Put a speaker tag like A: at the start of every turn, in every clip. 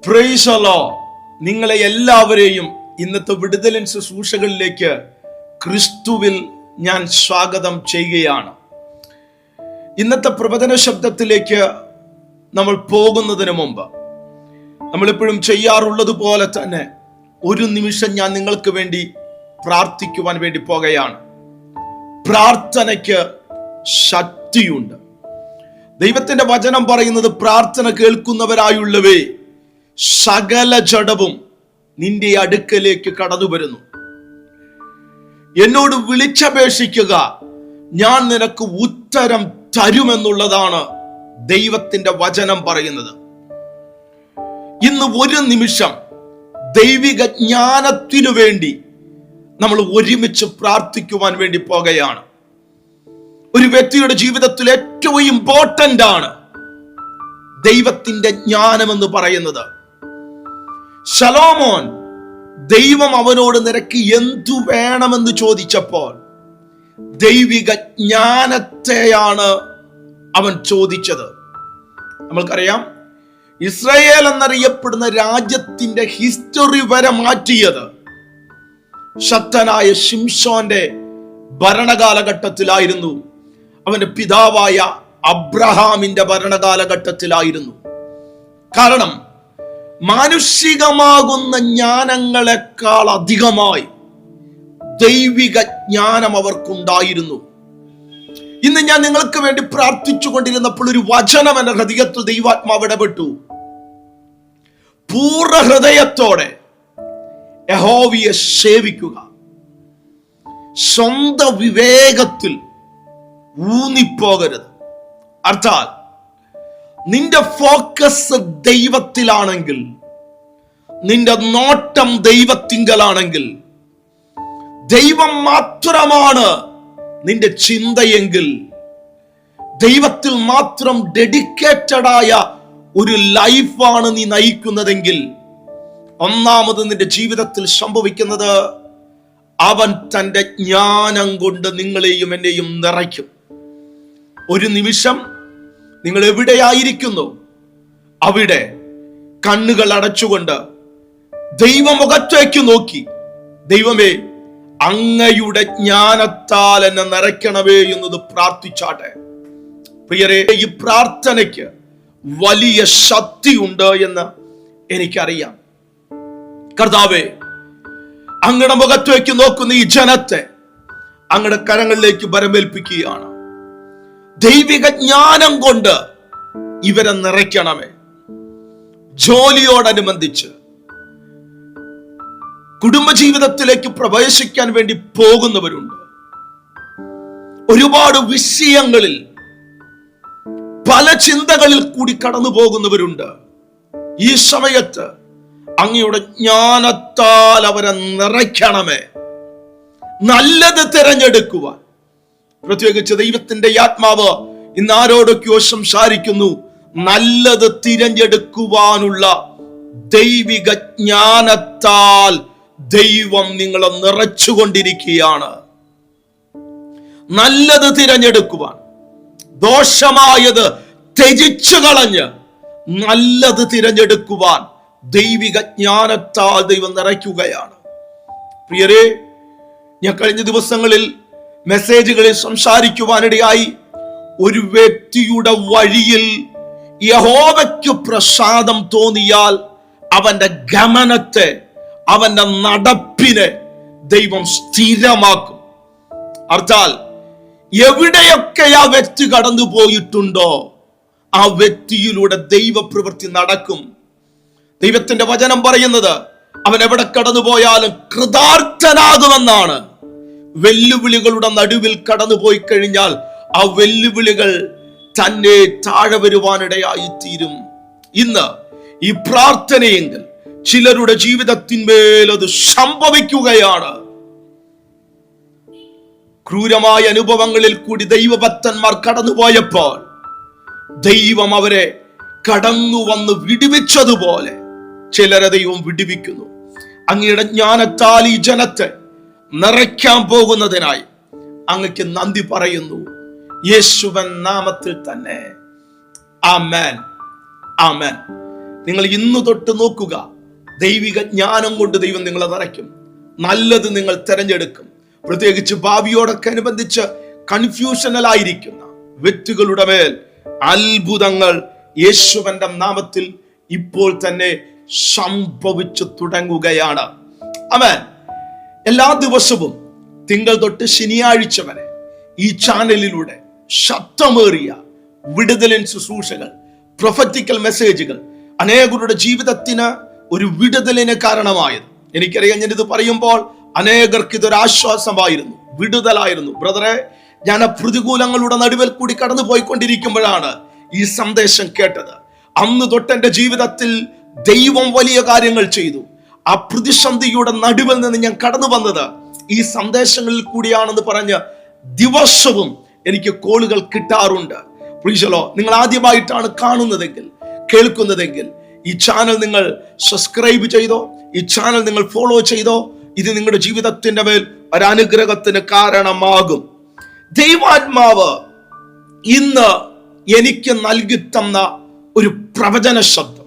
A: Praise the Lord. നിങ്ങളെ എല്ലാവരെയും ഇന്നത്തെ വിടുതലിൻ ശുശ്രൂഷകളിലേക്ക് ക്രിസ്തുവിൽ ഞാൻ സ്വാഗതം ചെയ്യുകയാണ്. ഇന്നത്തെ പ്രവചന ശബ്ദത്തിലേക്ക് നമ്മൾ പോകുന്നതിന് മുമ്പ് നമ്മളെപ്പോഴും ചെയ്യാറുള്ളത് പോലെ തന്നെ ഒരു നിമിഷം ഞാൻ നിങ്ങൾക്ക് വേണ്ടി പ്രാർത്ഥിക്കുവാൻ വേണ്ടി പോകുകയാണ്. പ്രാർത്ഥനയ്ക്ക് ശക്തിയുണ്ട്. ദൈവത്തിന്റെ വചനം പറയുന്നത്, പ്രാർത്ഥന കേൾക്കുന്നവരായുള്ളവേ, സകല ജഡവും നിന്റെ അടുക്കലേക്ക് കടന്നു വരുന്നു. എന്നോട് വിളിച്ചപേക്ഷിക്കുക, ഞാൻ നിനക്ക് ഉത്തരം തരുമെന്നുള്ളതാണ് ദൈവത്തിന്റെ വചനം പറയുന്നത്. ഇന്ന് ഒരു നിമിഷം ദൈവിക ജ്ഞാനത്തിനു വേണ്ടി നമ്മൾ ഒരുമിച്ച് പ്രാർത്ഥിക്കുവാൻ വേണ്ടി പോകുകയാണ്. ഒരു വ്യക്തിയുടെ ജീവിതത്തിൽ ഏറ്റവും ഇമ്പോർട്ടന്റ് ആണ് ദൈവത്തിന്റെ ജ്ഞാനം എന്ന് പറയുന്നത്. ശലോമോൻ ദൈവം അവനോട് നിനക്ക് എന്തു വേണമെന്ന് ചോദിച്ചപ്പോൾ ദൈവിക ജ്ഞാനത്തെയാണ് അവൻ ചോദിച്ചത്. നമ്മൾക്കറിയാം, ഇസ്രായേൽ എന്നറിയപ്പെടുന്ന രാജ്യത്തിന്റെ ഹിസ്റ്ററി വരെ മാറ്റിയത് ശക്തനായ ശിംശോന്റെ ഭരണകാലഘട്ടത്തിലായിരുന്നു. അവന്റെ പിതാവായ അബ്രഹാമിന്റെ ഭരണകാലഘട്ടത്തിലായിരുന്നു. കാരണം മാനുഷികമാകുന്ന ജ്ഞാനങ്ങളെക്കാൾ അധികമായി ദൈവിക ജ്ഞാനം അവർക്കുണ്ടായിരുന്നു. ഇന്ന് ഞാൻ നിങ്ങൾക്ക് വേണ്ടി പ്രാർത്ഥിച്ചു കൊണ്ടിരുന്നപ്പോൾ ഒരു വചനം എന്റെ ഹൃദയത്തിൽ ദൈവാത്മാവ് ഇടപെട്ടു. പൂർണ്ണ ഹൃദയത്തോടെ യഹോവയെ സേവിക്കുക, സ്വന്തം വിവേകത്തിൽ ഊന്നിപ്പോകരുത്. അർത്ഥാൽ നിന്റെ ഫോക്കസ് ദൈവത്തിലാണെങ്കിൽ, നിന്റെ നോട്ടം ദൈവത്തിങ്കലാണെങ്കിൽ, ദൈവം മാത്രമാണ് നിന്റെ ചിന്തയെങ്കിൽ, ദൈവത്തിൽ മാത്രം ഡെഡിക്കേറ്റഡ് ആയ ഒരു ലൈഫാണ് നീ നയിക്കുന്നതെങ്കിൽ, ഒന്നാമത് നിന്റെ ജീവിതത്തിൽ സംഭവിക്കുന്നത്, അവൻ തന്റെ ജ്ഞാനം കൊണ്ട് നിങ്ങളെയും എന്നെയും നിറയ്ക്കും. ഒരു നിമിഷം നിങ്ങൾ എവിടെയായിരിക്കുന്നു അവിടെ കണ്ണുകൾ അടച്ചുകൊണ്ട് ദൈവമുഖത്തേക്ക് നോക്കി, ദൈവമേ, അങ്ങയുടെ ജ്ഞാനത്താൽ എന്നെ നിറയ്ക്കണമേ എന്നത് പ്രാർത്ഥിച്ചാട്ടെ. പ്രിയരെ, ഈ പ്രാർത്ഥനയ്ക്ക് വലിയ ശക്തിയുണ്ട് എന്ന് എനിക്കറിയാം. കർത്താവേ, അങ്ങയുടെ മുഖത്തേക്ക് നോക്കുന്ന ഈ ജനത്തെ അങ്ങയുടെ കരങ്ങളിലേക്ക് ബരമേൽപ്പിക്കുകയാണ്. ദൈവിക ജ്ഞാനം കൊണ്ട് ഇവരെ നിറയ്ക്കണമേ. ജോലിയോടനുബന്ധിച്ച് കുടുംബജീവിതത്തിലേക്ക് പ്രവേശിക്കാൻ വേണ്ടി പോകുന്നവരുണ്ട്. ഒരുപാട് വിഷയങ്ങളിൽ പല ചിന്തകളിൽ കൂടി കടന്നു പോകുന്നവരുണ്ട്. ഈ സമയത്ത് അങ്ങയുടെ ജ്ഞാനത്താൽ അവരെ നിറയ്ക്കണമേ. നല്ലത് തിരഞ്ഞെടുക്കുവാൻ, പ്രത്യേകിച്ച് ദൈവത്തിന്റെ ആത്മാവ് ഇന്ന് ആരോടൊക്കെയോ സംസാരിക്കുന്നു. നല്ലത് തിരഞ്ഞെടുക്കുവാനുള്ള ദൈവിക ജ്ഞാനത്താൽ ദൈവം നിങ്ങളെ നിറച്ചുകൊണ്ടിരിക്കുകയാണ്. നല്ലത് തിരഞ്ഞെടുക്കുവാൻ, ദോഷമായത് ത്യജിച്ചു കളഞ്ഞ് നല്ലത് തിരഞ്ഞെടുക്കുവാൻ ദൈവിക ജ്ഞാനത്താൽ ദൈവം നിറയ്ക്കുകയാണ്. പ്രിയരെ, ഞാൻ കഴിഞ്ഞ ദിവസങ്ങളിൽ മെസ്സേജുകളിൽ സംസാരിക്കുവാനിടയായി, ഒരു വ്യക്തിയുടെ വഴിയിൽ യഹോവയ്ക്ക് പ്രസാദം തോന്നിയാൽ അവന്റെ ഗമനത്തെ, അവന്റെ നടപ്പിനെ ദൈവം സ്ഥിരമാക്കും. അർത്ഥാൽ എവിടെയൊക്കെ ആ വ്യക്തി കടന്നു പോയിട്ടുണ്ടോ ആ വ്യക്തിയിലൂടെ ദൈവപ്രവൃത്തി നടക്കും. ദൈവത്തിന്റെ വചനം പറയുന്നത്, അവൻ എവിടെ കടന്നു പോയാലും കൃതാർത്ഥനാകുമെന്നാണ്. വെല്ലുവിളികളുടെ നടുവിൽ കടന്നു പോയി കഴിഞ്ഞാൽ ആ വെല്ലുവിളികൾ തന്നെ താഴെ വരുവാനിടയായി തീരും. ഇന്ന് ഈ പ്രാർത്ഥനയെങ്കിൽ ചിലരുടെ ജീവിതത്തിന്മേൽ അത് സംഭവിക്കുകയാണ്. ക്രൂരമായ അനുഭവങ്ങളിൽ കൂടി ദൈവഭക്തന്മാർ കടന്നുപോയപ്പോൾ ദൈവം അവരെ കടന്നു വന്ന് വിടുവിച്ചതുപോലെ ചിലരെ ദൈവം വിടുവിക്കുന്നു. അങ്ങയുടെ ജ്ഞാനത്താൽ ഈ ജനത്തെ നിറയ്ക്കാൻ പോകുന്നതിനായി അങ്ങക്ക് നന്ദി പറയുന്നു. യേശുവൻ നാമത്തിൽ തന്നെ. ആമേൻ, ആമേൻ. നിങ്ങൾ ഇന്ന് തൊട്ട് നോക്കുക. ദൈവിക ജ്ഞാനം കൊണ്ട് ദൈവം നിങ്ങളെ നിറയ്ക്കും. നല്ലത് നിങ്ങൾ തിരഞ്ഞെടുക്കും. പ്രത്യേകിച്ച് ഭാവിയോടൊക്കെ അനുബന്ധിച്ച് കൺഫ്യൂഷനിലായിരിക്കുന്ന വ്യക്തികളുടെ മേൽ അത്ഭുതങ്ങൾ യേശുവിന്റെ നാമത്തിൽ ഇപ്പോൾ തന്നെ സംഭവിച്ചു തുടങ്ങുകയാണ്. ആമേൻ. എല്ലാ ദിവസവും തിങ്കൾ തൊട്ട് ശനിയാഴ്ച വരെ ഈ ചാനലിലൂടെ ശബ്ദമേറിയ വിടുതലിൻ ശുശ്രൂഷകൾ, പ്രൊഫറ്റിക്കൽ മെസ്സേജുകൾ അനേകരുടെ ജീവിതത്തിന് ഒരു വിടുതലിന് കാരണമായത്. എനിക്കറിയാം, ഞാനിത് പറയുമ്പോൾ അനേകർക്ക് ഇതൊരു ആശ്വാസമായിരുന്നു, വിടുതലായിരുന്നു. ബ്രദറെ, ഞാൻ പ്രതികൂലങ്ങളുടെ നടുവിൽ കൂടി കടന്നു പോയിക്കൊണ്ടിരിക്കുമ്പോഴാണ് ഈ സന്ദേശം കേട്ടത്. അന്ന് തൊട്ട് എന്റെ ജീവിതത്തിൽ ദൈവം വലിയ കാര്യങ്ങൾ ചെയ്തു. ആ പ്രതിസന്ധിയുടെ നടുവിൽ നിന്ന് ഞാൻ കടന്നു വന്നത് ഈ സന്ദേശങ്ങളിൽ കൂടിയാണെന്ന് പറഞ്ഞ് ദിവസവും എനിക്ക് കോളുകൾ കിട്ടാറുണ്ട്. പ്രീശലോ, നിങ്ങൾ ആദ്യമായിട്ടാണ് കാണുന്നതെങ്കിൽ, കേൾക്കുന്നതെങ്കിൽ ഈ ചാനൽ നിങ്ങൾ സബ്സ്ക്രൈബ് ചെയ്തോ, ഈ ചാനൽ നിങ്ങൾ ഫോളോ ചെയ്തോ. ഇത് നിങ്ങളുടെ ജീവിതത്തിന്റെ മേൽ ഒരനുഗ്രഹത്തിന് കാരണമാകും. ദൈവാത്മാവ് ഇന്ന് എനിക്ക് നൽകി തന്ന ഒരു പ്രവചന ശബ്ദം,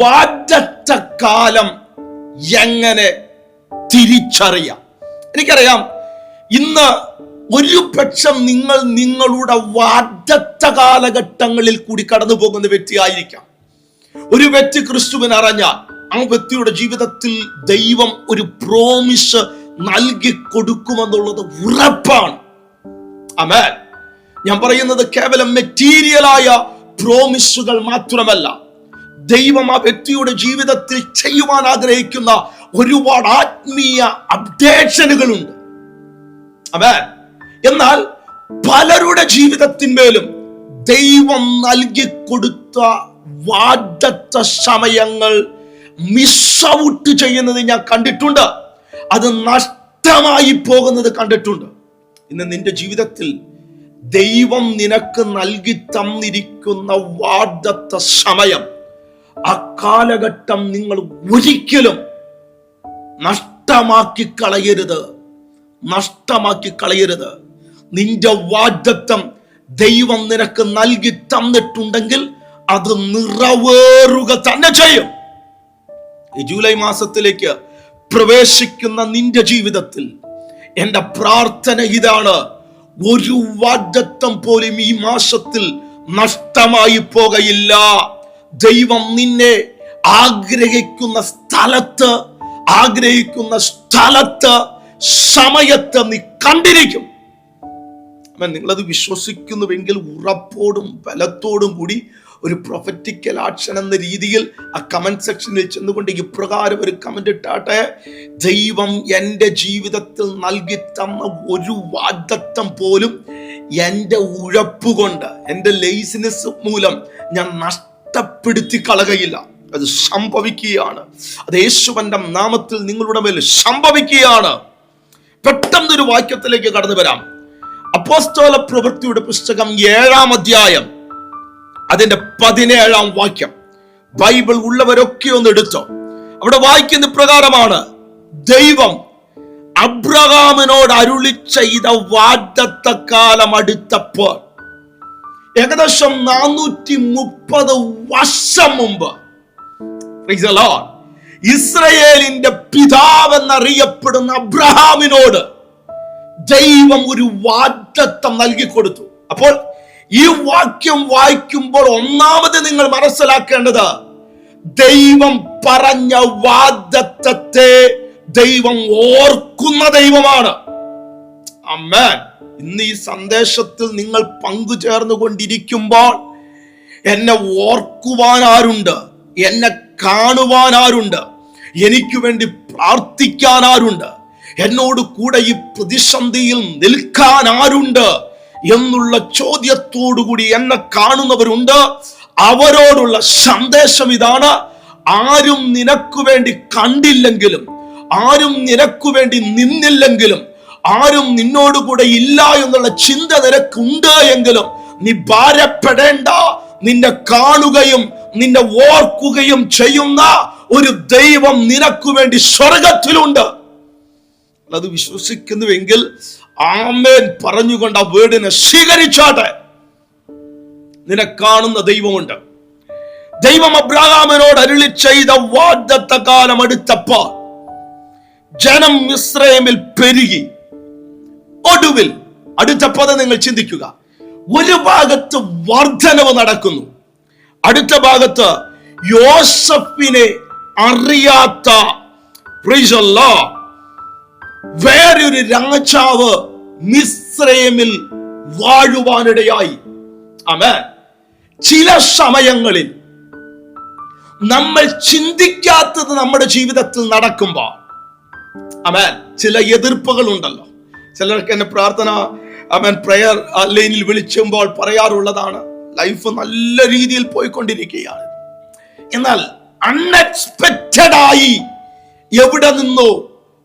A: വാഗ്ദത്ത കാലം എങ്ങനെ തിരിച്ചറിയാം. എനിക്കറിയാം, ഇന്ന് ഒരു പക്ഷം നിങ്ങൾ നിങ്ങളുടെ വാഗ്ദത്ത കാലഘട്ടങ്ങളിൽ കൂടി കടന്നു പോകുന്ന വ്യക്തിയായിരിക്കാം. ഒരു വ്യക്തി ക്രിസ്തുവിനെ അറിഞ്ഞാൽ ആ വ്യക്തിയുടെ ജീവിതത്തിൽ ദൈവം ഒരു പ്രോമിസ് നൽകി കൊടുക്കുമെന്നുള്ളത് ഉറപ്പാണ്. ആമേൻ. ഞാൻ പറയുന്നത് കേവലം മെറ്റീരിയലായ പ്രോമിസുകൾ മാത്രമല്ല, ദൈവം ആ വ്യക്തിയുടെ ജീവിതത്തിൽ ചെയ്യുവാൻ ആഗ്രഹിക്കുന്ന ഒരുപാട് ആത്മീയ അപ്ഡേഷനുകളുണ്ട്. ആമേൻ. എന്നാൽ പലരുടെ ജീവിതത്തിന്മേലും ദൈവം നൽകി കൊടുത്ത വാഗ്ദത്ത സമയങ്ങൾ മിസ് ഔട്ട് ചെയ്യുന്നത് ഞാൻ കണ്ടിട്ടുണ്ട്. അത് നഷ്ടമായി പോകുന്നത് കണ്ടിട്ടുണ്ട്. ഇന്ന് നിന്റെ ജീവിതത്തിൽ ദൈവം നിനക്ക് നൽകി തന്നിരിക്കുന്ന വാഗ്ദത്ത സമയം, ആ കാലഘട്ടം നിങ്ങൾ ഒരിക്കലും നഷ്ടമാക്കി കളയരുത്. നിന്റെ വാഗ്ദത്തം ദൈവം നിനക്ക് നൽകി തന്നിട്ടുണ്ടെങ്കിൽ അത് നിറവേറുക തന്നെ ചെയ്യും. ഈ ജൂലൈ മാസത്തിലേക്ക് പ്രവേശിക്കുന്ന നിന്റെ ജീവിതത്തിൽ എന്റെ പ്രാർത്ഥന ഇതാണ്: ഒരു വാഗ്ദത്തം പോലും ഈ മാസത്തിൽ നഷ്ടമായി പോകയില്ല. ദൈവം നിന്നെ ആഗ്രഹിക്കുന്ന സ്ഥലത്ത് സമയത്ത് നീ കണ്ടിരിക്കും. നിങ്ങളത് വിശ്വസിക്കുന്നുവെങ്കിൽ ഉറപ്പോടും ബലത്തോടും കൂടി ഒരു പ്രൊഫറ്റിക്കൽ ആക്ഷൻ എന്ന രീതിയിൽ ആ കമന്റ് സെക്ഷനിൽ ചെന്നുകൊണ്ട് ഇപ്രകാരം ഒരു കമന്റ് ഇട്ടാട്ടെ: ദൈവം എൻ്റെ ജീവിതത്തിൽ നൽകി തന്ന ഒരു വാഗ്ദത്തം പോലും എൻ്റെ ഉഴപ്പുകൊണ്ട്, എൻ്റെ ലേസിനെസ് മൂലം ഞാൻ നഷ്ടപ്പെടുത്തി കളകയില്ല. അത് സംഭവിക്കുകയാണ്. അത് യേശുവിന്റെ നാമത്തിൽ നിങ്ങളുടെ മേൽ സംഭവിക്കുകയാണ്. പെട്ടെന്നൊരു വാക്യത്തിലേക്ക് കടന്നു വരാം. അപ്പോസ്തല പ്രവൃത്തിയുടെ പുസ്തകം 7-ാം അധ്യായം അതിന്റെ 17-ാം വാക്യം. ബൈബിൾ ഉള്ളവരൊക്കെ ഒന്ന് എടുത്തോ. അവിടെ വായിക്കുന്ന പ്രകാരമാണ്: ദൈവം അബ്രഹാമിനോട് അരുളി ചെയ്ത വാഗ്ദത്ത കാലം അടുത്തപ്പോൾ, ഏകദേശം 430 വർഷം മുമ്പ്, ഇസ്രയേലിന്റെ പിതാവെന്നറിയപ്പെടുന്ന അബ്രഹാമിനോട് ദൈവം ഒരു വാഗ്ദത്തം നൽകി കൊടുത്തു. അപ്പോൾ ഈ വാക്യം വായിക്കുമ്പോൾ ഒന്നാമത് നിങ്ങൾ മനസ്സിലാക്കേണ്ടത്, ദൈവം പറഞ്ഞ വാഗ്ദത്തത്തെ ദൈവം ഓർക്കുന്ന ദൈവമാണ്. ആമേൻ. ഇന്ന് ഈ സന്ദേശത്തിൽ നിങ്ങൾ പങ്കുചേർന്നുകൊണ്ടിരിക്കുമ്പോൾ എന്നെ ഓർക്കുവാൻ ആരുണ്ട്? എന്നെ കാണുവാൻ ആരുണ്ട്? എനിക്ക് വേണ്ടി പ്രാർത്ഥിക്കാൻ ആരുണ്ട്? എന്നോട് കൂടെ ഈ പ്രതിസന്ധിയിൽ നിൽക്കാൻ ആരുണ്ട് എന്നുള്ള ചോദ്യത്തോടുകൂടി എന്നെ കാണുന്നവരുണ്ട്. അവരോടുള്ള സന്ദേശം ഇതാണ്: ആരും നിനക്ക് വേണ്ടി കണ്ടില്ലെങ്കിലും, ആരും നിനക്ക് വേണ്ടി നിന്നില്ലെങ്കിലും, ആരും നിന്നോടുകൂടെ ഇല്ല എന്നുള്ള ചിന്ത നിനക്കുണ്ട് എങ്കിലും നീ ഭാരപ്പെടേണ്ട. നിന്നെ കാണുകയും നിന്നെ ഓർക്കുകയും ചെയ്യുന്ന ഒരു ദൈവം നിനക്ക് വേണ്ടി സ്വർഗത്തിലുണ്ട്. അത് വിശ്വസിക്കുന്നുവെങ്കിൽ ആമേൻ പറഞ്ഞുകൊണ്ട് ആ വേർഡിനെ സ്വീകരിച്ചാട്ടെ. നിന്നെ കാണുന്ന ദൈവമുണ്ട്. ദൈവം അബ്രഹാമിനോട് അരുളി ചെയ്ത വാഗ്ദത്ത കാലം അടുത്തപ്പോൾ ജനം മിസ്രയീമിൽ പെരുകി. ഒടുവിൽ അടുത്ത പദം നിങ്ങൾ ചിന്തിക്കുക. ഒരു ഭാഗത്ത് വർധനവ് നടക്കുന്നു, അടുത്ത ഭാഗത്ത് യോസഫിനെ അറിയാത്ത വേറൊരു രാജാവ് മിസ്രയീമിൽ വാഴുവാനിടയായി. ആമേൻ. ചില സമയങ്ങളിൽ നമ്മൾ ചിന്തിക്കാത്തത് നമ്മുടെ ജീവിതത്തിൽ നടക്കുമ്പോൾ, ആമേൻ, ചില എതിർപ്പുകൾ ഉണ്ടല്ലോ. ചിലർക്ക് എന്നെ പ്രാർത്ഥന പ്രയർ ലൈനിൽ വിളിച്ചുമ്പോൾ പറയാറുള്ളതാണ്, ലൈഫ് നല്ല രീതിയിൽ പോയിക്കൊണ്ടിരിക്കുകയാണ്, എന്നാൽ അൺഎക്സ്പെക്റ്റഡ് ആയി എവിടെ നിന്നോ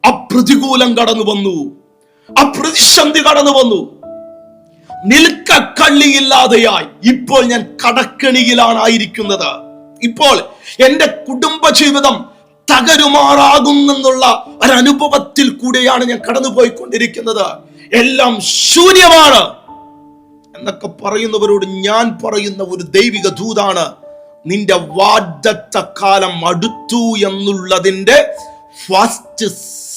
A: അപ്രതികൂലം കടന്നു വന്നു, അപ്രതിസന്ധി കടന്നു വന്നു, നിൽക്കക്കള്ളിയില്ലാതെയായി. ഇപ്പോൾ ഞാൻ കടക്കണിയിലാണ് ആയിരിക്കുന്നത്. ഇപ്പോൾ എന്റെ കുടുംബജീവിതം തകരുമാറാകുന്നെന്നുള്ള ഒരനുഭവത്തിൽ കൂടെയാണ് ഞാൻ കടന്നുപോയിക്കൊണ്ടിരിക്കുന്നത്. എല്ലാം ശൂന്യമാണ് എന്നൊക്കെ പറയുന്നവരോട് ഞാൻ പറയുന്ന ഒരു ദൈവിക ദൂതാണ്, നിന്റെ വാഗ്ദത്ത കാലം അടുത്തു എന്നുള്ളതിന്റെ ഫസ്റ്റ്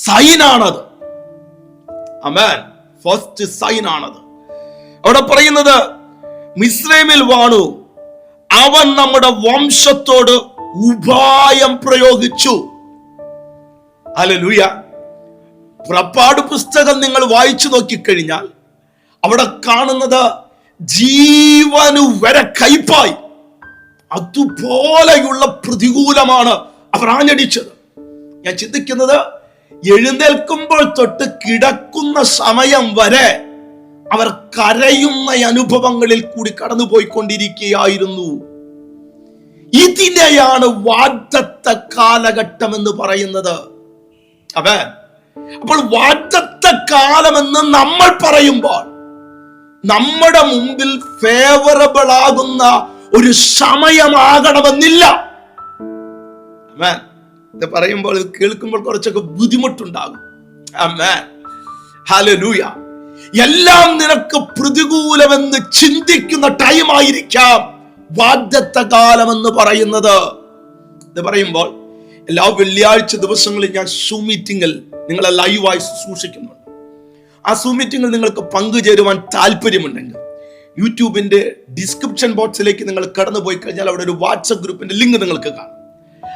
A: സൈനാണത്. ആമേൻ. ഫസ്റ്റ് സൈനാണത്. അവിടെ പറയുന്നത്, മിസ്രയീമിൽ വാണു, അവൻ നമ്മുടെ വംശത്തോട് ഉപായം പ്രയോഗിച്ചു. ഹല്ലേലൂയ. പുറപ്പാട് പുസ്തകം നിങ്ങൾ വായിച്ചു നോക്കിക്കഴിഞ്ഞാൽ അവിടെ കാണുന്നത് ജീവനു വരെ കയ്പായി. അതുപോലെയുള്ള പ്രതികൂലമാണ് അവർ ആഞ്ഞടിച്ചത്. ഞാൻ ചിന്തിക്കുന്നത്, എഴുന്നേൽക്കുമ്പോൾ തൊട്ട് കിടക്കുന്ന സമയം വരെ അവർ കരയുന്ന അനുഭവങ്ങളിൽ കൂടി കടന്നുപോയിക്കൊണ്ടിരിക്കുകയായിരുന്നു. ഇതിനെയാണ് വാഗ്ദത്ത കാലഘട്ടം എന്ന് പറയുന്നത്. അപ്പോൾ വാഗ്ദത്ത കാലം എന്ന് നമ്മൾ പറയുമ്പോൾ നമ്മുടെ മുമ്പിൽ ഫേവറബിൾ ആകുന്ന ഒരു സമയമാകണമെന്നില്ല. ഇത് പറയുമ്പോൾ, ഇത് കേൾക്കുമ്പോൾ കുറച്ചൊക്കെ ബുദ്ധിമുട്ടുണ്ടാകും. ഹല്ലേലൂയ. എല്ലാം നിനക്ക് പ്രതികൂലമെന്ന് ചിന്തിക്കുന്ന ടൈം ആയിരിക്കാം വാഗ്ദത്ത കാലം എന്ന് പറയുന്നത്. ഇത് പറയുമ്പോൾ എല്ലാ വെള്ളിയാഴ്ച ദിവസങ്ങളിൽ ഞാൻ സൂം മീറ്റിംഗിൽ നിങ്ങളെ ലൈവായി സൂക്ഷിക്കുന്നുണ്ട്. ആ സൂം മീറ്റിംഗിൽ നിങ്ങൾക്ക് പങ്കുചേരുവാൻ താല്പര്യമുണ്ടെങ്കിൽ യൂട്യൂബിന്റെ ഡിസ്ക്രിപ്ഷൻ ബോക്സിലേക്ക് നിങ്ങൾ കടന്നു പോയി കഴിഞ്ഞാൽ അവിടെ ഒരു വാട്സപ്പ് ഗ്രൂപ്പിന്റെ ലിങ്ക് നിങ്ങൾക്ക് കാണാം.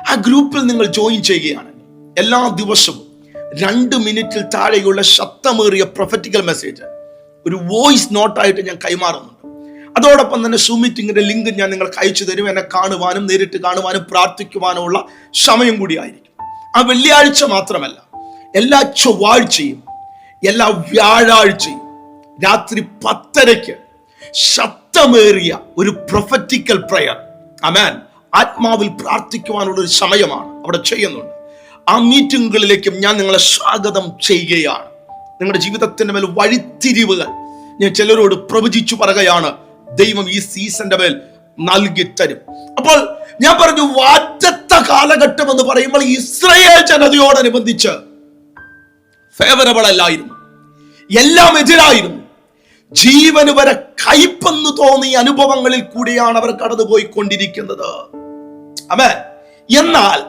A: ആ ഗ്രൂപ്പിൽ നിങ്ങൾ ജോയിൻ ചെയ്യുകയാണെങ്കിൽ എല്ലാ ദിവസവും 2 മിനിറ്റിൽ താഴെയുള്ള ശബ്ദമേറിയ പ്രൊഫറ്റിക്കൽ മെസ്സേജ് ഒരു വോയിസ് നോട്ടായിട്ട് ഞാൻ കൈമാറുന്നുണ്ട്. അതോടൊപ്പം തന്നെ സൂം മീറ്റിംഗിന്റെ ലിങ്ക് ഞാൻ നിങ്ങൾക്ക് അയച്ചു തരും. എന്നെ കാണുവാനും നേരിട്ട് കാണുവാനും പ്രാർത്ഥിക്കുവാനുമുള്ള സമയം കൂടിയായിരിക്കും. ആ വെള്ളിയാഴ്ച മാത്രമല്ല, എല്ലാ ചൊവ്വാഴ്ചയും എല്ലാ വ്യാഴാഴ്ചയും രാത്രി 10:30 ശബ്ദമേറിയ ഒരു പ്രൊഫറ്റിക്കൽ പ്രയർ, ആമേൻ, ആത്മാവിൽ പ്രാർത്ഥിക്കുവാനുള്ള ഒരു സമയമാണ് അവിടെ ചെയ്യുന്നുണ്ട്. ആ മീറ്റിങ്ങുകളിലേക്കും ഞാൻ നിങ്ങളെ സ്വാഗതം ചെയ്യുകയാണ്. നിങ്ങളുടെ ജീവിതത്തിന്റെ മേൽ വഴിത്തിരിവുകൾ ഞാൻ ചിലരോട് പ്രവചിച്ചു പറയുകയാണ്, ദൈവം ഈ സീസന്റെ മേൽ നൽകി തരും. അപ്പോൾ ഞാൻ പറഞ്ഞു, വാഗ്ദത്ത കാലഘട്ടം എന്ന് പറയുമ്പോൾ ഇസ്രായേൽ ജനതയോടനുബന്ധിച്ച് ഫേവറബിൾ അല്ലായിരുന്നു, എല്ലാം എതിരായിരുന്നു. ജീവന് വരെ കയ്പെന്ന് തോന്നിയ അനുഭവങ്ങളിൽ കൂടിയാണ് അവർ കടന്നുപോയിക്കൊണ്ടിരിക്കുന്നത്. ആമേൻ. എന്നാൽ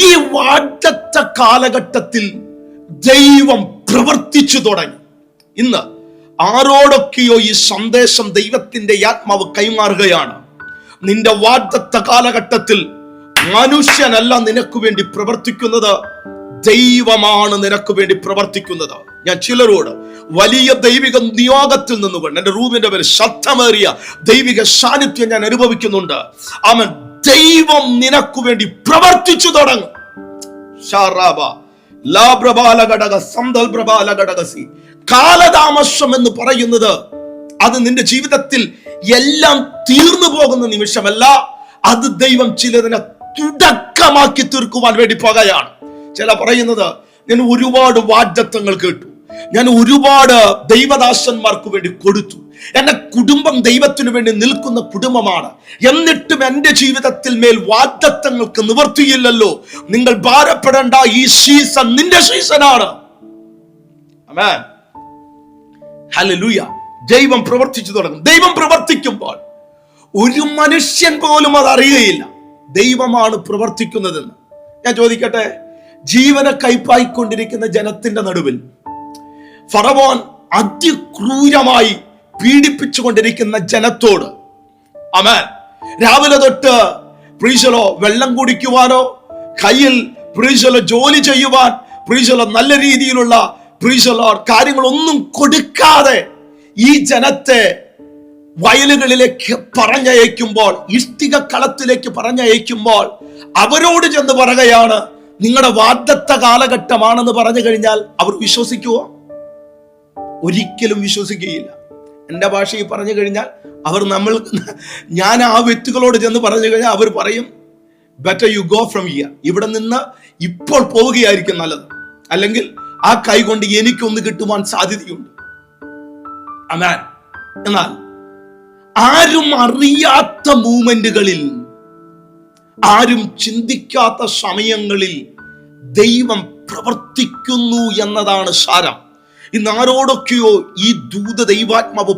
A: ഈ വാഗ്ദത്ത കാലഘട്ടത്തിൽ ദൈവം പ്രവർത്തിച്ചു തുടങ്ങി. ഇന്ന് ആരോടൊക്കെയോ ഈ സന്ദേശം ദൈവത്തിന്റെ ആത്മാവ് കൈമാറുകയാണ്. നിന്റെ വാഗ്ദത്ത കാലഘട്ടത്തിൽ മനുഷ്യനല്ല നിനക്ക് വേണ്ടി പ്രവർത്തിക്കുന്നത്, ദൈവമാണ് നിനക്ക് വേണ്ടി പ്രവർത്തിക്കുന്നത്. ഞാൻ ചിലരോട് വലിയ ദൈവിക നിയോഗത്തിൽ നിന്നുകൊണ്ട് എന്റെ റൂമിന്റെ പേര് ശബ്ദമേറിയ ദൈവിക സാന്നിധ്യം ഞാൻ അനുഭവിക്കുന്നുണ്ട്. അവൻ ദൈവം നിനക്ക് വേണ്ടി പ്രവർത്തിച്ചു തുടങ്ങും. കാലതാമസം എന്ന് പറയുന്നത് അത് നിന്റെ ജീവിതത്തിൽ എല്ലാം തീർന്നു പോകുന്ന നിമിഷമല്ല, അത് ദൈവം ചിലതിനെ തുടക്കമാക്കി തീർക്കുവാൻ വേണ്ടി പോകുകയാണ്. ചില പറയുന്നത്, ഞാൻ ഒരുപാട് വാഗ്ദത്തങ്ങൾ കേട്ടു, ഞാൻ ഒരുപാട് ദൈവദാസന്മാർക്ക് വേണ്ടി കൊടുത്തു, എന്റെ കുടുംബം ദൈവത്തിനു വേണ്ടി നിൽക്കുന്ന കുടുംബമാണ്, എന്നിട്ടും എന്റെ ജീവിതത്തിൽ മേൽ വാഗ്ദത്തങ്ങൾക്ക് നിവർത്തിയില്ലല്ലോ. നിങ്ങൾ ഭാരപ്പെടേണ്ട, ഈ സീസൺ നിന്റെ സീസണാണ്. ആമേൻ. ഹല്ലേലൂയ. ദൈവം പ്രവർത്തിച്ചു തുടങ്ങും. ദൈവം പ്രവർത്തിക്കുമ്പോൾ ഒരു മനുഷ്യൻ പോലും അത് അറിയുകയില്ല ദൈവമാണ് പ്രവർത്തിക്കുന്നതെന്ന്. ഞാൻ ചോദിക്കട്ടെ, ജീവനെ കൈപ്പായിക്കൊണ്ടിരിക്കുന്ന ജനത്തിന്റെ നടുവിൽ ഫറവോൻ അതിക്രൂരമായി പീഡിപ്പിച്ചുകൊണ്ടിരിക്കുന്ന ജനത്തോട് ആമേൻ രാവിലെ തൊട്ട് പ്രീശലോ വെള്ളം കുടിക്കുവാനോ കയ്യിൽ പ്രീശലോ ജോലി ചെയ്യുവാൻ പ്രീശലോ നല്ല രീതിയിലുള്ള പ്രീശലോ കാര്യങ്ങളൊന്നും കൊടുക്കാതെ ഈ ജനത്തെ വയലുകളിലേക്ക് പറഞ്ഞയക്കുമ്പോൾ, ഇഷ്ടിക കളത്തിലേക്ക് പറഞ്ഞയക്കുമ്പോൾ അവരോട് ചെന്ന് പറയുകയാണ് നിങ്ങളുടെ വാഗ്ദത്ത കാലഘട്ടമാണെന്ന് പറഞ്ഞു കഴിഞ്ഞാൽ അവർ വിശ്വസിക്കുവോ? ഒരിക്കലും വിശ്വസിക്കുകയില്ല. എൻ്റെ ഭാഷയിൽ പറഞ്ഞു കഴിഞ്ഞാൽ ഞാൻ ആ വ്യക്തികളോട് ചെന്ന് പറഞ്ഞു കഴിഞ്ഞാൽ അവർ പറയും better you go from here, ഇവിടെ നിന്ന് ഇപ്പോൾ പോവുകയായിരിക്കും നല്ലത്, അല്ലെങ്കിൽ ആ കൈ കൊണ്ട് എനിക്കൊന്ന് കിട്ടുവാൻ സാധ്യതയുണ്ട്. ആമേൻ. എന്നാൽ ആരും അറിയാത്ത മൂമെന്റുകളിൽ, ആരും ചിന്തിക്കാത്ത സമയങ്ങളിൽ ദൈവം പ്രവർത്തിക്കുന്നു എന്നതാണ് സാരം. ഇന്ന് ആരോടൊക്കെയോ ഈ ദൂത ദൈവാത്മാവ്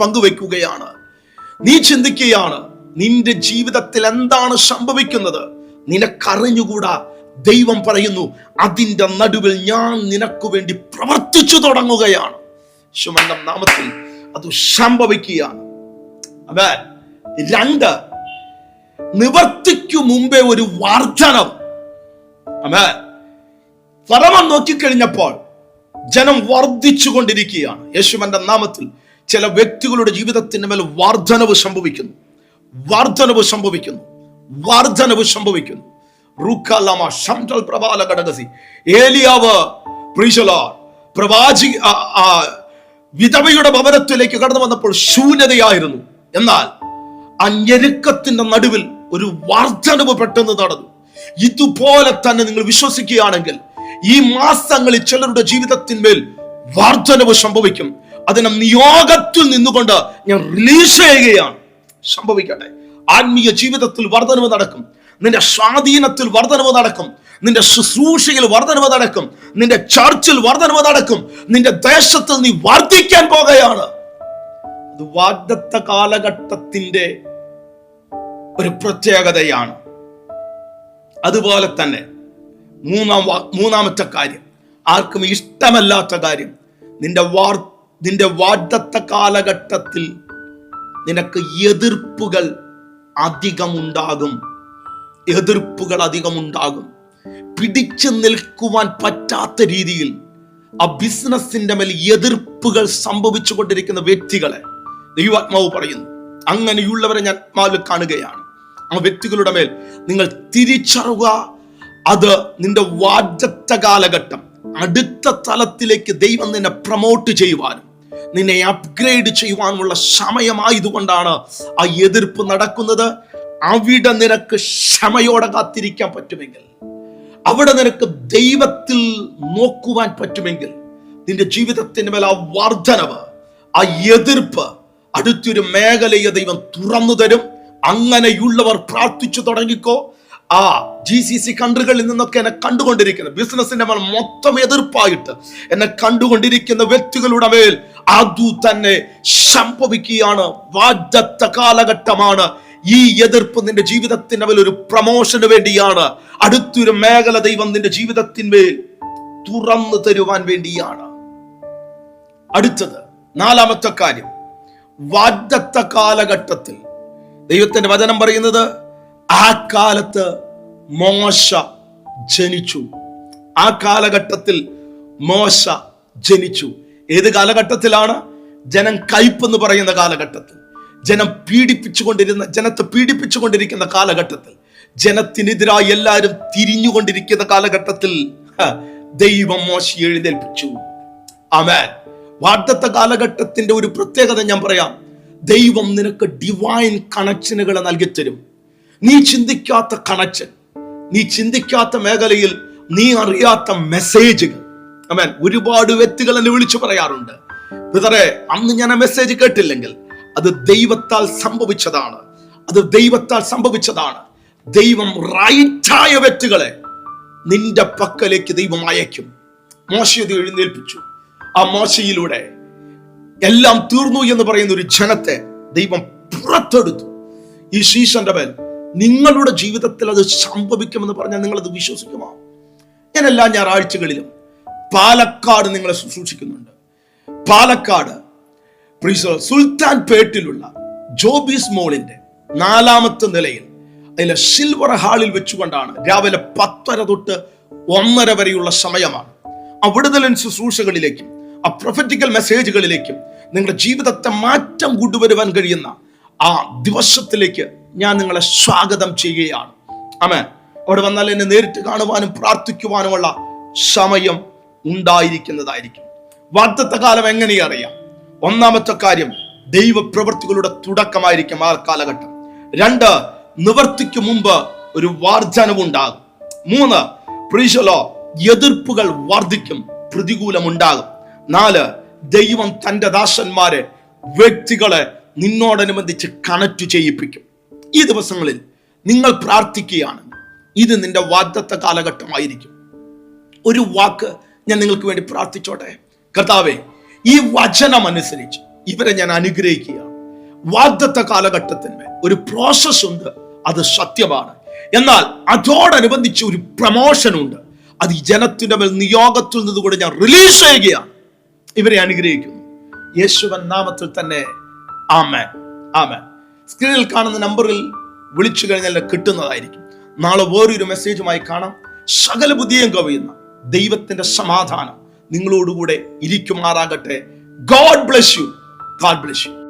A: പങ്കുവെക്കുകയാണ്. നീ ചിന്തിക്കുകയാണ് നിന്റെ ജീവിതത്തിൽ എന്താണ് സംഭവിക്കുന്നത്, നിനക്കറിഞ്ഞുകൂടാ. ദൈവം പറയുന്നു അതിന്റെ നടുവിൽ ഞാൻ നിനക്ക് വേണ്ടി പ്രവർത്തിച്ചു തുടങ്ങുകയാണ്. യേശുവിന്റെ നാമത്തിൽ അത് സംഭവിക്കുകയാണ്. ആമേൻ. 2, നിവർത്തിക്കു മുമ്പേ ഒരു വർധനം. ആമേൻ. ഫറവോൻ നോക്കിക്കഴിഞ്ഞപ്പോൾ ജനം വർദ്ധിച്ചു കൊണ്ടിരിക്കുകയാണ്. യേശുവിന്റെ നാമത്തിൽ ചില വ്യക്തികളുടെ ജീവിതത്തിന്റെ മേൽ വർധനവ് സംഭവിക്കുന്നു. ഏലിയാവ് പ്രവാചി വിധവയുടെ ഭവനത്തിലേക്ക് കടന്നു വന്നപ്പോൾ ശൂന്യതയായിരുന്നു. എന്നാൽ ആ ഞെരുക്കത്തിന്റെ നടുവിൽ ഒരു വർധനവ് പെട്ടെന്ന് നടന്നു. ഇതുപോലെ തന്നെ നിങ്ങൾ വിശ്വസിക്കുകയാണെങ്കിൽ ഈ മാസങ്ങളിൽ ചിലരുടെ ജീവിതത്തിന്മേൽ വർധനവ് സംഭവിക്കും. അതിനെ നിയോഗത്തിൽ നിന്നുകൊണ്ട് ഞാൻ റിലീസ് ചെയ്യുകയാണ്. സംഭവിക്കട്ടെ. ആത്മീയ ജീവിതത്തിൽ വർധനവ് നടക്കും, നിന്റെ സ്വാധീനത്തിൽ വർധനവ് നടക്കും, നിന്റെ ശുശ്രൂഷയിൽ വർധനവ് നടക്കും, നിന്റെ ചർച്ചിൽ വർധനവ് നടക്കും, നിന്റെ ദേശത്തിൽ നീ വർദ്ധിക്കാൻ പോകുകയാണ്. അത് വാഗ്ദത്ത കാലഘട്ടത്തിന്റെ ഒരു പ്രത്യേകതയാണ്. അതുപോലെ തന്നെ മൂന്നാമത്തെ കാര്യം, ആർക്കും ഇഷ്ടമല്ലാത്ത കാര്യം, നിന്റെ വാഗ്ദത്ത കാലഘട്ടത്തിൽ നിനക്ക് എതിർപ്പുകൾ അധികമുണ്ടാകും. പിടിച്ചു നിൽക്കുവാൻ പറ്റാത്ത രീതിയിൽ ആ ബിസിനസിന്റെ മേൽ എതിർപ്പുകൾ സംഭവിച്ചു കൊണ്ടിരിക്കുന്ന വ്യക്തികളെ ദൈവാത്മാവ് പറയുന്നു, അങ്ങനെയുള്ളവരെ ഞാൻ ആത്മാവിൽ കാണുകയാണ്. ആ വ്യക്തികളുടെ മേൽ നിങ്ങൾ തിരിച്ചറിയുക. അത് നിന്റെ വാഗ്ദത്ത കാലഘട്ടം, അടുത്ത തലത്തിലേക്ക് ദൈവം നിന്നെ പ്രൊമോട്ട് ചെയ്യുവാനും നിന്നെ അപ്ഗ്രേഡ് ചെയ്യുവാനുമുള്ള സമയമായതുകൊണ്ടാണ് ആ എതിർപ്പ് നടക്കുന്നത്. അവിടെ നിനക്ക് ക്ഷമയോടെ കാത്തിരിക്കാൻ പറ്റുമെങ്കിൽ, അവിടെ നിനക്ക് ദൈവത്തിൽ നോക്കുവാൻ പറ്റുമെങ്കിൽ, നിന്റെ ജീവിതത്തിന് മേൽ ആ വർധനവ്, ആ എതിർപ്പ് അടുത്തൊരു മേഖലയെ ദൈവം തുറന്നു തരും. അങ്ങനെയുള്ളവർ പ്രാർത്ഥിച്ചു തുടങ്ങിക്കോ. ആ GCC കൺട്രികളിൽ നിന്നൊക്കെ എന്നെ കണ്ടുകൊണ്ടിരിക്കുന്ന, ബിസിനസിന്റെ മേൽ മൊത്തം എതിർപ്പായിട്ട് എന്നെ കണ്ടുകൊണ്ടിരിക്കുന്ന വ്യക്തികളുടെ മേൽ അതു തന്നെ സംഭവിക്കുകയാണ്. വാഗ്ദത്ത കാലഘട്ടമാണ്. ഈ എതിർപ്പ് നിന്റെ ജീവിതത്തിന്റെ മേൽ ഒരു പ്രമോഷന് വേണ്ടിയാണ്. അടുത്തൊരു മേഖല ദൈവം നിന്റെ ജീവിതത്തിന്മേൽ തുറന്നു തരുവാൻ വേണ്ടിയാണ്. അടുത്തത് 4ാമത്തെ കാര്യം, വാഗ്ദത്ത കാലഘട്ടത്തിൽ ദൈവത്തിന്റെ വചനം പറയുന്നത് ആ കാലത്ത് മോശ ജനിച്ചു. ആ കാലഘട്ടത്തിൽ മോശ ജനിച്ചു. ഏത് കാലഘട്ടത്തിലാണ്? ജനം കയ്പെന്ന് പറയുന്ന കാലഘട്ടത്തിൽ, ജനത്തെ പീഡിപ്പിച്ചുകൊണ്ടിരിക്കുന്ന കാലഘട്ടത്തിൽ, ജനത്തിനെതിരായി എല്ലാവരും തിരിഞ്ഞുകൊണ്ടിരിക്കുന്ന കാലഘട്ടത്തിൽ ദൈവം മോശയെ എഴുന്നേൽപ്പിച്ചു. ആമേൻ. വാഗ്ദത്ത കാലഘട്ടത്തിന്റെ ഒരു പ്രത്യേകത ഞാൻ പറയാം. ദൈവം നിനക്ക് ഡിവൈൻ കണക്ഷനുകൾ നൽകിത്തരും. നീ ചിന്തിക്കാത്ത കണക്ഷൻ, നീ ചിന്തിക്കാത്ത മേഖലയിൽ നീ അറിയാത്ത മെസ്സേജുകൾ. ആമേൻ. ഒരുപാട് വ്യക്തികൾ എന്നെ വിളിച്ചു പറയാറുണ്ട്, ബ്രദറെ അന്ന് ഞാൻ ആ മെസ്സേജ് കേട്ടില്ലെങ്കിൽ അത് ദൈവത്താൽ സംഭവിച്ചതാണ്. ദൈവം റൈറ്റായ വ്യക്തികളെ നിന്റെ പക്കലേക്ക് ദൈവം അയക്കും. മോശയെ എഴുന്നേൽപ്പിച്ചു. ആ മോശയിലൂടെ എല്ലാം തീർന്നു എന്ന് പറയുന്ന ഒരു ജനത്തെ ദൈവം പുറത്തെടുത്തു. ഈ സീസന്റെ മേൽ നിങ്ങളുടെ ജീവിതത്തിൽ അത് സംഭവിക്കുമെന്ന് പറഞ്ഞാൽ നിങ്ങളത് വിശ്വസിക്കുമോ? ഞാൻ എല്ലാ ഞായറാഴ്ചകളിലും പാലക്കാട് നിങ്ങളെ ശുശ്രൂഷിക്കുന്നുണ്ട്. പാലക്കാട് സുൽത്താൻ പേട്ടിലുള്ള ജോബീസ് മോളിന്റെ 4ാമത്തെ നിലയിൽ അതിലെ സിൽവർ ഹാളിൽ വെച്ചുകൊണ്ടാണ് രാവിലെ 10:30 തൊട്ട് 1:30 വരെയുള്ള സമയമാണ്. ആ വിടുതൽ ശുശ്രൂഷകളിലേക്കും ആ പ്രൊഫറ്റിക്കൽ മെസ്സേജുകളിലേക്കും നിങ്ങളുടെ ജീവിതത്തെ മാറ്റം കൊണ്ടുവരുവാൻ കഴിയുന്ന ആ ദിവസത്തിലേക്ക് ഞാൻ നിങ്ങളെ സ്വാഗതം ചെയ്യുകയാണ്. ആമേൻ. അവിടെ വന്നാൽ എന്നെ നേരിട്ട് കാണുവാനും പ്രാർത്ഥിക്കുവാനുമുള്ള സമയം ഉണ്ടായിരിക്കുന്നതായിരിക്കും. വാഗ്ദത്ത കാലം എങ്ങനെ അറിയാം? 1ാമത്തെ കാര്യം, ദൈവപ്രവൃത്തികളുടെ തുടക്കമായിരിക്കും ആ കാലഘട്ടം. 2, നിവർത്തിക്ക് മുമ്പ് ഒരു വർധനവുണ്ടാകും. 3, എതിർപ്പുകൾ വർദ്ധിക്കും, പ്രതികൂലമുണ്ടാകും. 4, ദൈവം തന്റെ ദാസന്മാരെ, വ്യക്തികളെ നിന്നോടനുബന്ധിച്ച് കണക്ട് ചെയ്യിപ്പിക്കും. ഈ ദിവസങ്ങളിൽ നിങ്ങൾ പ്രാർത്ഥിക്കുകയാണ്, ഇത് നിന്റെ വാഗ്ദത്ത കാലഘട്ടമായിരിക്കും. ഒരു വാക്ക് ഞാൻ നിങ്ങൾക്ക് വേണ്ടി പ്രാർത്ഥിച്ചോട്ടെ. കർത്താവേ, ഈ വചനം അനുസരിച്ച് ഇവരെ ഞാൻ അനുഗ്രഹിക്കുകയാണ്. വാഗ്ദത്ത കാലഘട്ടത്തിന് ഒരു പ്രോസസ് ഉണ്ട്, അത് സത്യമാണ്. എന്നാൽ അതോടനുബന്ധിച്ച് ഒരു പ്രമോഷൻ ഉണ്ട്, അത് ഈ ജനത്തിന്റെ മേൽ നിയോഗത്തിൽ നിന്നുകൂടെ ഞാൻ റിലീസ് ചെയ്യുകയാണ്. ഇവരെ അനുഗ്രഹിക്കുന്നു യേശുവൻ നാമത്തിൽ തന്നെ. ആമേൻ, ആമേൻ. സ്ക്രീനിൽ കാണുന്ന നമ്പറിൽ വിളിച്ചു കഴിഞ്ഞാൽ കിട്ടുന്നതായിരിക്കും. നാളെ വേറൊരു മെസ്സേജുമായി കാണാം. സകല ബുദ്ധിയും കവിയുന്ന ദൈവത്തിന്റെ സമാധാനം നിങ്ങളോടുകൂടെ ഇരിക്കുമാറാകട്ടെ. God bless you. God bless you.